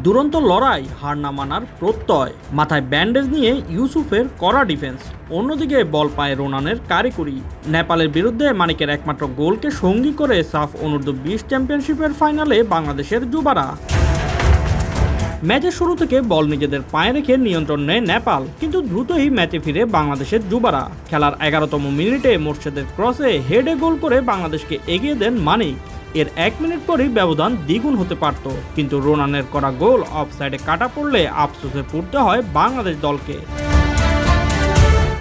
দুরন্ত লড়াই, হার না মানার প্রত্যয়, মাথায় ব্যান্ডেজ নিয়ে ইউসুফের কড়া ডিফেন্স। অন্যদিকে বল পায় রোনানের কারিকুরি। নেপালের বিরুদ্ধে মানিকের একমাত্র গোলকে সঙ্গী করে সাফ অনূর্ধ্ব-20 চ্যাম্পিয়নশিপের ফাইনালে বাংলাদেশের যুবারা। ম্যাচের শুরু থেকে বল নিজেদের পায়ে রেখে নিয়ন্ত্রণ নেয় নেপাল, কিন্তু দ্রুতই ম্যাচে ফিরে বাংলাদেশের যুবারা। খেলার 11তম মিনিটে মোর্শেদের ক্রসে হেডে গোল করে বাংলাদেশকে এগিয়ে দেন মানিক। এর 1 মিনিট পরই ব্যবধান দ্বিগুণ হতে পারত, কিন্তু রোনানের করা গোল অফসাইডে কাটা পড়লে আফসোসে পড়তে হয় বাংলাদেশ দলকে।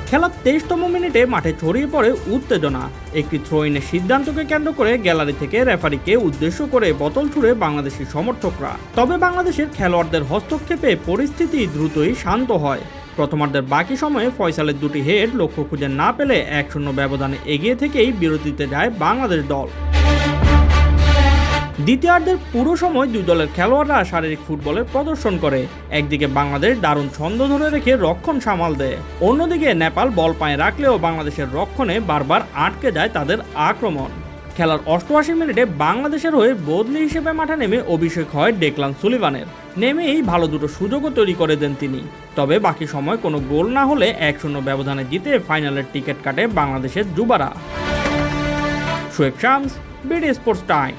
খেলার 23তম মিনিটে মাঠে ছড়িয়ে পড়ে উত্তেজনা। একটি থ্রো ইনের সিদ্ধান্তকে কেন্দ্র করে গ্যালারি থেকে রেফারিকে উদ্দেশ্য করে বোতল ছুড়ে বাংলাদেশি সমর্থকরা। তবে বাংলাদেশের খেলোয়াড়দের হস্তক্ষেপে পরিস্থিতি দ্রুতই শান্ত হয়। প্রথমার্ধের বাকি সময়ে ফয়সালের দুটি হেড লক্ষ্য খুঁজে না পেলে 1-0 ব্যবধানে এগিয়ে থেকেই বিরতিতে যায় বাংলাদেশ দল। দ্বিতীয়ার্ধের পুরো সময় দুই দলের খেলোয়াড়রা শারীরিক ফুটবলের প্রদর্শন করে। একদিকে বাংলাদেশ দারুণ ছন্দ ধরে রেখে রক্ষণ সামাল দেয়, অন্যদিকে নেপাল বল পায়ে রাখলেও বাংলাদেশের রক্ষণে বারবার আটকে যায় তাদের আক্রমণ। খেলার 88 মিনিটে বাংলাদেশের হয়ে বদলি হিসেবে মাঠে নেমে অভিষেক হয় ডেকলান সুলিভানের। নেমেই ভালো দুটো সুযোগও তৈরি করে দেন তিনি। তবে বাকি সময় কোনো গোল না হলে 1-0 ব্যবধানে জিতে ফাইনালের টিকিট কাটে বাংলাদেশের যুবারা। Shoaib Shams, BD sports time.